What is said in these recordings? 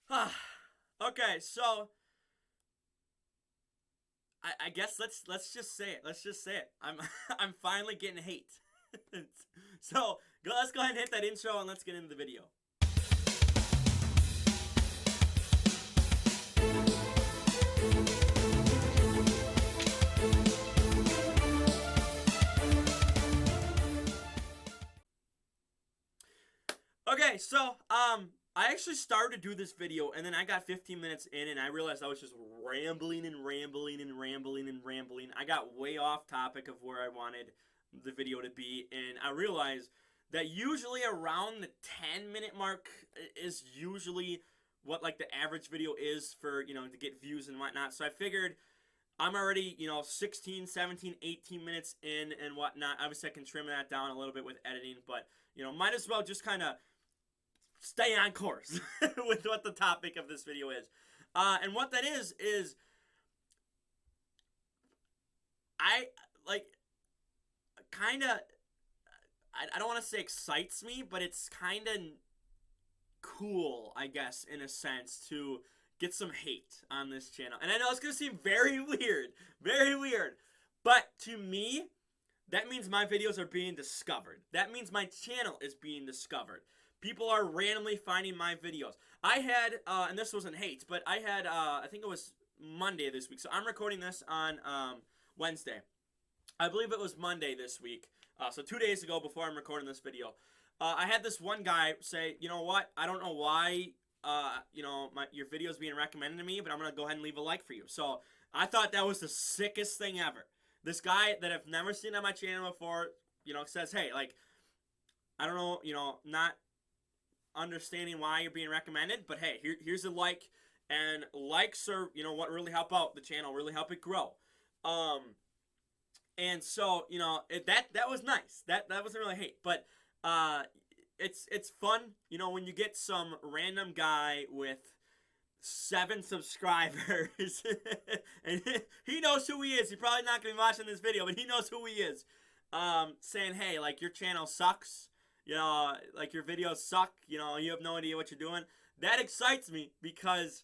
Okay, so I guess let's just say it. Let's just say it. I'm finally getting hate. So let's go ahead and hit that intro and let's get into the video. Okay, so I actually started to do this video and then I got 15 minutes in and I realized I was just rambling and rambling and rambling and rambling. I got way off topic of where I wanted the video to be, and I realized that usually around the 10-minute mark is usually what like the average video is for, to get views and whatnot. So I figured I'm already, 16, 17, 18 minutes in and whatnot. Obviously I can trim that down a little bit with editing, but might as well just kind of stay on course with what the topic of this video is. And what that is I like kind of, I don't want to say excites me, but it's kind of cool, I guess, in a sense, to get some hate on this channel. And I know it's going to seem very weird, but to me, that means my videos are being discovered. That means my channel is being discovered. People are randomly finding my videos. I had, and this wasn't hate, but I had, I think it was Monday this week. So I'm recording this on Wednesday. I believe it was Monday this week. So 2 days ago, before I'm recording this video, I had this one guy say, you know what? I don't know why, your video is being recommended to me, but I'm gonna go ahead and leave a like for you. So I thought that was the sickest thing ever. This guy that I've never seen on my channel before, says, hey, like, I don't know, not understanding why you're being recommended, but hey, here's a like, and likes are, what really help out the channel, really help it grow. And so, that was nice. That wasn't really hate, but it's fun, when you get some random guy with 7 subscribers and he knows who he is. He's probably not gonna be watching this video, but he knows who he is. Saying, hey, like, your channel sucks, like, your videos suck, you have no idea what you're doing. That excites me because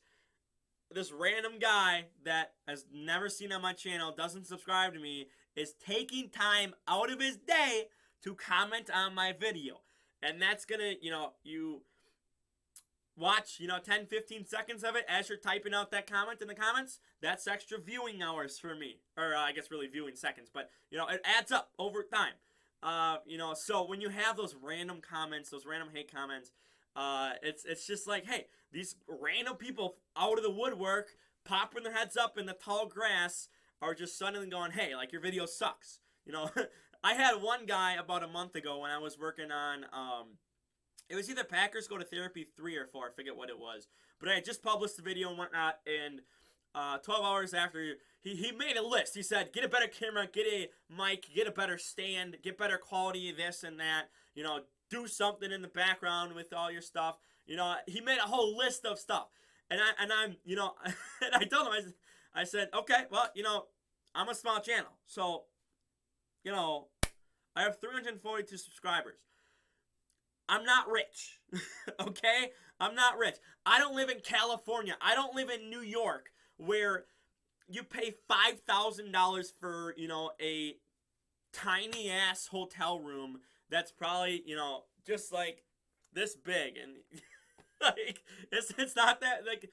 this random guy that has never seen on my channel, doesn't subscribe to me, is taking time out of his day to comment on my video. And that's gonna, you watch, 10, 15 seconds of it as you're typing out that comment in the comments. That's extra viewing hours for me. Or I guess really viewing seconds, but, it adds up over time. So when you have those random comments, those random hate comments, it's just like, hey, these random people out of the woodwork, popping their heads up in the tall grass, are just suddenly going, hey, like, your video sucks. I had one guy about a month ago when I was working on, it was either Packers Go to Therapy 3 or 4, I forget what it was. But I had just published the video and whatnot, and 12 hours after, he made a list. He said, get a better camera, get a mic, get a better stand, get better quality of this and that, do something in the background with all your stuff. He made a whole list of stuff. And I'm, and I told him, I said, okay, well, I'm a small channel. So, I have 342 subscribers. I'm not rich, okay? I'm not rich. I don't live in California. I don't live in New York where you pay $5,000 for, a tiny ass hotel room that's probably, just like this big, and like it's not that, like,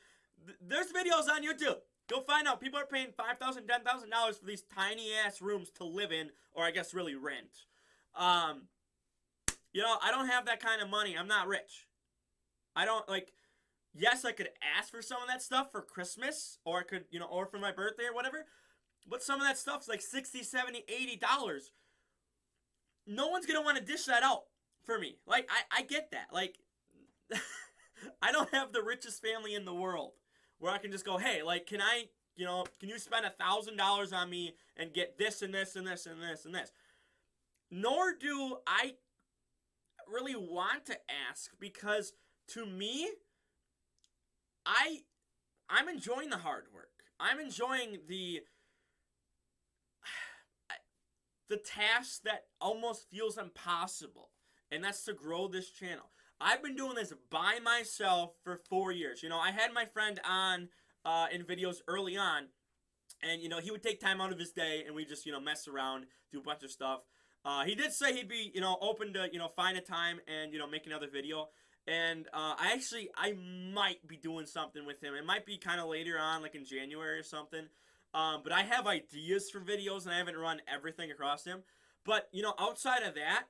there's videos on YouTube. Go find out. People are paying $5,000, $10,000 for these tiny ass rooms to live in, or I guess really rent. I don't have that kind of money. I'm not rich. I don't, like, yes, I could ask for some of that stuff for Christmas, or I could, or for my birthday or whatever, but some of that stuff's like $60, $70, $80. No one's gonna want to dish that out for me. Like, I get that. Like, I don't have the richest family in the world where I can just go, hey, like, can I, can you spend $1,000 on me and get this and this and this and this and this? Nor do I really want to ask, because to me, I'm enjoying the hard work. I'm enjoying the task that almost feels impossible, and that's to grow this channel. I've been doing this by myself for 4 years. I had my friend on in videos early on, and he would take time out of his day, and we just mess around, do a bunch of stuff. He did say he'd be open to find a time and make another video. And I might be doing something with him. It might be kind of later on, like in January or something. But I have ideas for videos, and I haven't run everything across him. But outside of that,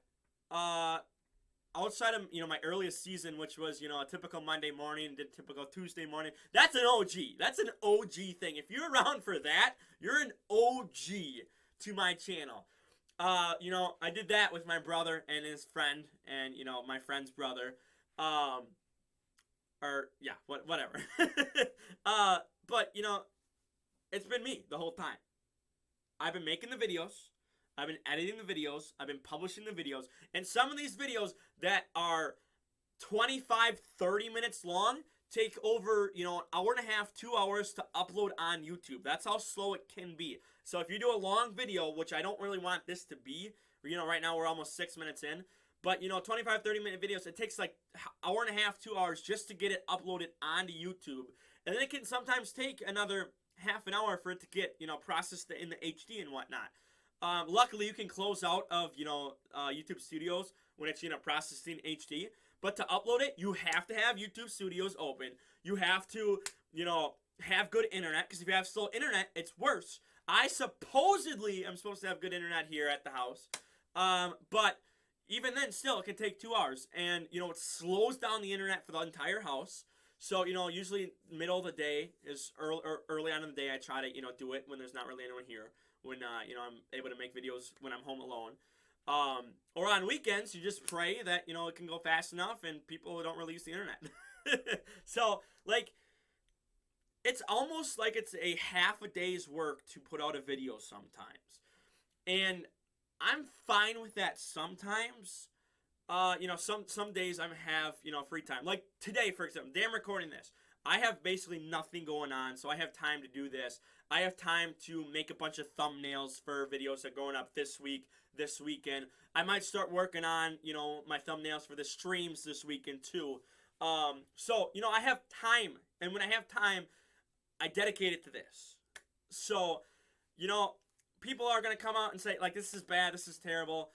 outside of my earliest season, which was a typical Monday morning, did typical Tuesday morning, that's an OG. That's an OG thing. If you're around for that, you're an OG to my channel. I did that with my brother and his friend, and my friend's brother. Whatever. But it's been me the whole time. I've been making the videos. I've been editing the videos. I've been publishing the videos. And some of these videos that are 25, 30 minutes long take over, an hour and a half, 2 hours to upload on YouTube. That's how slow it can be. So if you do a long video, which I don't really want this to be, right now we're almost 6 minutes in, but 25, 30-minute videos, it takes like hour and a half, 2 hours just to get it uploaded onto YouTube. And then it can sometimes take another half an hour for it to get, processed in the HD and whatnot. Luckily, you can close out of, YouTube Studios when it's, processing HD. But to upload it, you have to have YouTube Studios open. You have to, have good internet. Because if you have slow internet, it's worse. I supposedly am supposed to have good internet here at the house. But even then, still, it can take 2 hours. And, it slows down the internet for the entire house. So, usually middle of the day is early on in the day. I try to, do it when there's not really anyone here. When, I'm able to make videos when I'm home alone. Or on weekends, you just pray that, it can go fast enough and people don't really use the internet. So, it's almost like it's a half a day's work to put out a video sometimes. And I'm fine with that sometimes. Some days I have, free time. Like today, for example, today I'm recording this. I have basically nothing going on, so I have time to do this. I have time to make a bunch of thumbnails for videos that are going up this week, this weekend. I might start working on, my thumbnails for the streams this weekend too. So, I have time, and when I have time, I dedicate it to this. So, people are going to come out and say, like, this is bad, this is terrible.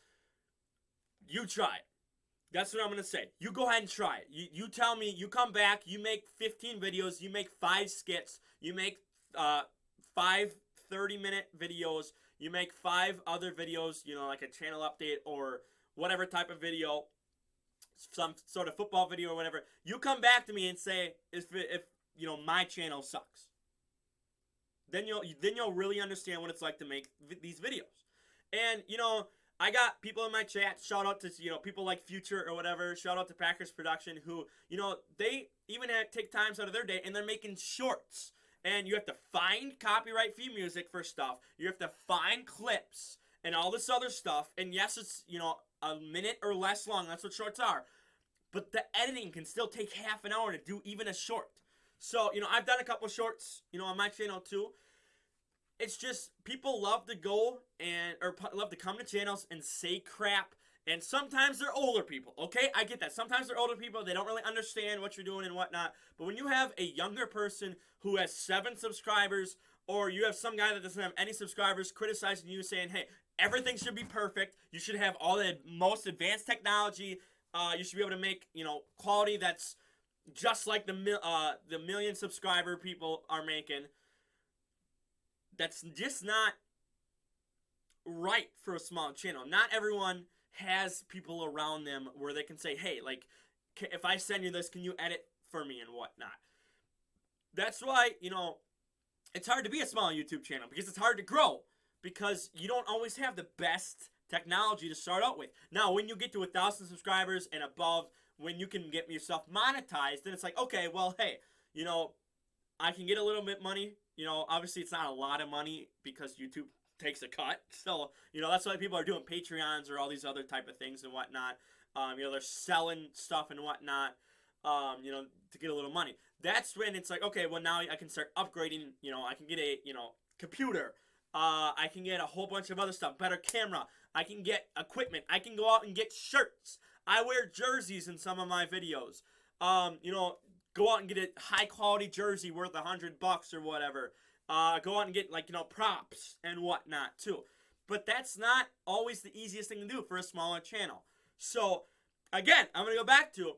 You try it. That's what I'm going to say. You go ahead and try it. You tell me, you come back, you make 15 videos, you make 5 skits, you make 5 30-minute videos, you make 5 other videos, like a channel update or whatever type of video, some sort of football video or whatever. You come back to me and say if my channel sucks. Then you'll really understand what it's like to make these videos. And, I got people in my chat, shout out to, people like Future or whatever, shout out to Packers Production, who, they even take times out of their day, and they're making shorts. And you have to find copyright-free music for stuff. You have to find clips and all this other stuff. And yes, it's, a minute or less long. That's what shorts are. But the editing can still take half an hour to do even a short. So, I've done a couple shorts, on my channel too. It's just people love to go love to come to channels and say crap. And sometimes they're older people, okay? I get that. Sometimes they're older people. They don't really understand what you're doing and whatnot. But when you have a younger person who has 7 subscribers, or you have some guy that doesn't have any subscribers criticizing you, saying, hey, everything should be perfect. You should have all the most advanced technology. You should be able to make, quality that's just like the million subscriber people are making. That's just not right for a small channel. Not everyone has people around them where they can say, hey, like, if I send you this, can you edit for me and whatnot? That's why, it's hard to be a small YouTube channel, because it's hard to grow, because you don't always have the best technology to start out with. Now, when you get to 1,000 subscribers and above, when you can get yourself monetized, then it's like, okay, well, hey, I can get a little bit money. Obviously it's not a lot of money because YouTube takes a cut. So, that's why people are doing Patreons or all these other type of things and whatnot. They're selling stuff and whatnot, to get a little money. That's when it's like, okay, well, now I can start upgrading. I can get a, computer. I can get a whole bunch of other stuff, better camera. I can get equipment. I can go out and get shirts. I wear jerseys in some of my videos. You know, go out and get a high quality jersey worth $100 or whatever. Go out and get, like, you know, props and whatnot too. But that's not always the easiest thing to do for a smaller channel. So, again, I'm going to go back to,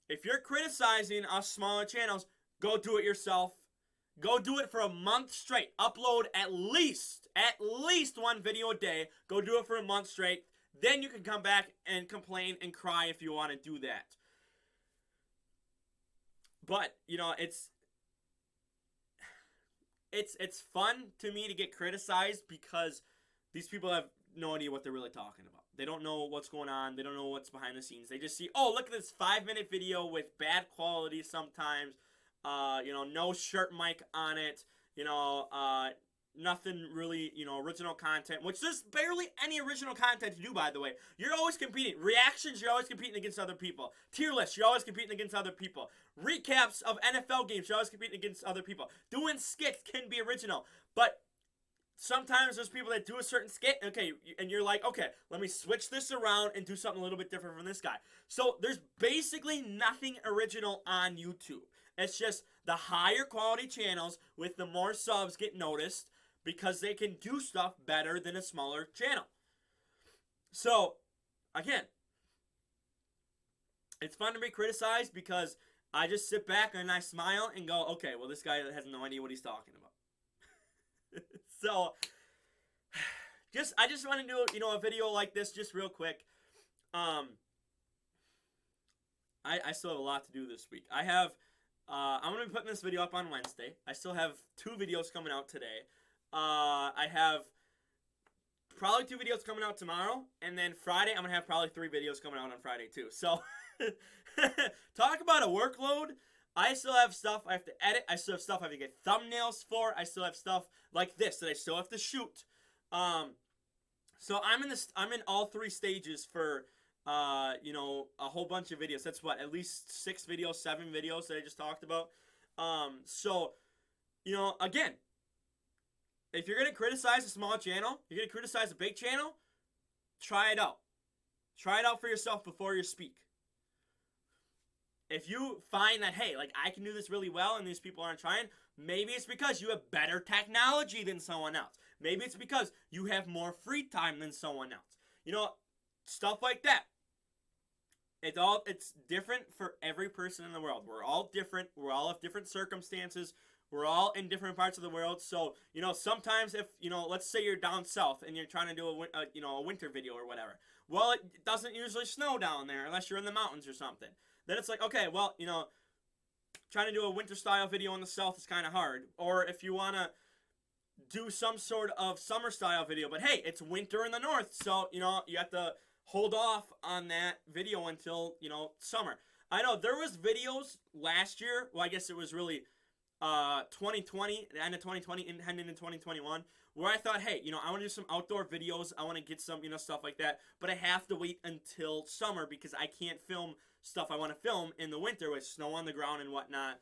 if you're criticizing us smaller channels, go do it yourself. Go do it for a month straight. Upload at least one video a day. Go do it for a month straight. Then you can come back and complain and cry if you want to do that. But, you know, it's fun to me to get criticized because these people have no idea what they're really talking about. They don't know what's going on. They don't know what's behind the scenes. They just see, oh, look at this 5-minute video with bad quality sometimes. You know, no shirt mic on it. You know, nothing really, you know, original content, which there's barely any original content to do, by the way. You're always competing. Reactions, you're always competing against other people. Tier lists, you're always competing against other people. Recaps of NFL games, you're always competing against other people. Doing skits can be original, but sometimes there's people that do a certain skit, okay, and you're like, okay, let me switch this around and do something a little bit different from this guy. So there's basically nothing original on YouTube. It's just the higher quality channels with the more subs get noticed because they can do stuff better than a smaller channel. So, again, it's fun to be criticized because I just sit back and I smile and go, okay, well, this guy has no idea what he's talking about. So, I just want to do, you know, a video like this just real quick. I still have a lot to do this week. I'm going to be putting this video up on Wednesday. I still have 2 videos coming out today. I have probably 2 videos coming out tomorrow, and then Friday I'm going to have probably 3 videos coming out on Friday too. So, talk about a workload. I still have stuff I have to edit. I still have stuff I have to get thumbnails for. I still have stuff like this that I still have to shoot. So I'm in all 3 stages for you know, a whole bunch of videos. That's what, at least 6 videos, 7 videos that I just talked about. So, you know, again, if you're going to criticize a small channel, you're going to criticize a big channel, try it out. Try it out for yourself before you speak. If you find that, hey, like, I can do this really well and these people aren't trying, maybe it's because you have better technology than someone else. Maybe it's because you have more free time than someone else. You know, stuff like that. It's different for every person in the world. We're all different. We're all have different circumstances. We're all in different parts of the world. So, you know, sometimes if, you know, let's say you're down south and you're trying to do a winter video or whatever. Well, it doesn't usually snow down there unless you're in the mountains or something. Then it's like, okay, well, you know, trying to do a winter style video in the south is kind of hard. Or if you want to do some sort of summer style video, but hey, it's winter in the north. So, you know, you have to hold off on that video until, you know, summer. I know there was videos last year. Well, I guess it was really 2020, the end of 2020 and heading into 2021, where I thought, hey, you know, I want to do some outdoor videos. I want to get some, you know, stuff like that. But I have to wait until summer because I can't film stuff I want to film in the winter with snow on the ground and whatnot.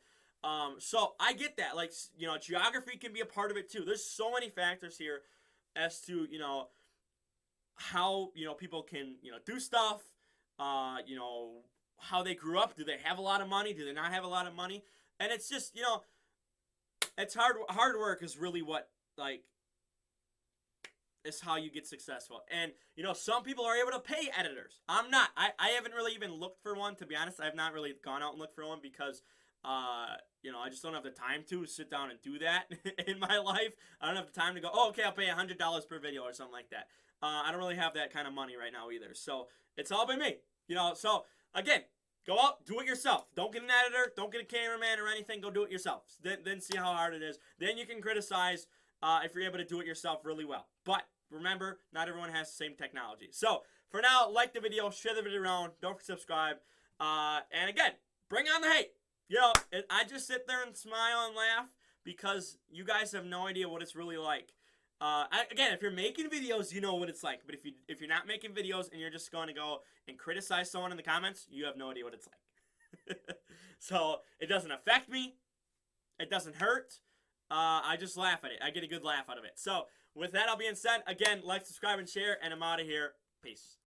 So I get that. Like, you know, geography can be a part of it too. There's so many factors here as to, you know, how, you know, people can, you know, do stuff, you know, how they grew up. Do they have a lot of money? Do they not have a lot of money? And it's just, you know, it's hard work is really what, like, is how you get successful. And, you know, some people are able to pay editors. I'm not. I haven't really even looked for one, to be honest. I have not really gone out and looked for one because, you know, I just don't have the time to sit down and do that in my life. I don't have the time to go, oh, okay, I'll pay $100 per video or something like that. I don't really have that kind of money right now either. So it's all by me, you know. So again, go out, do it yourself. Don't get an editor, don't get a cameraman or anything. Go do it yourself. Then see how hard it is. Then you can criticize if you're able to do it yourself really well. But remember, not everyone has the same technology. So for now, like the video, share the video around, don't forget to subscribe. And again, bring on the hate. You know, I just sit there and smile and laugh because you guys have no idea what it's really like. Again, if you're making videos, you know what it's like. But if you're not making videos and you're just going to go and criticize someone in the comments, you have no idea what it's like. So it doesn't affect me. It doesn't hurt. I just laugh at it. I get a good laugh out of it. So with that all being said, again, like, subscribe, and share, and I'm out of here. Peace.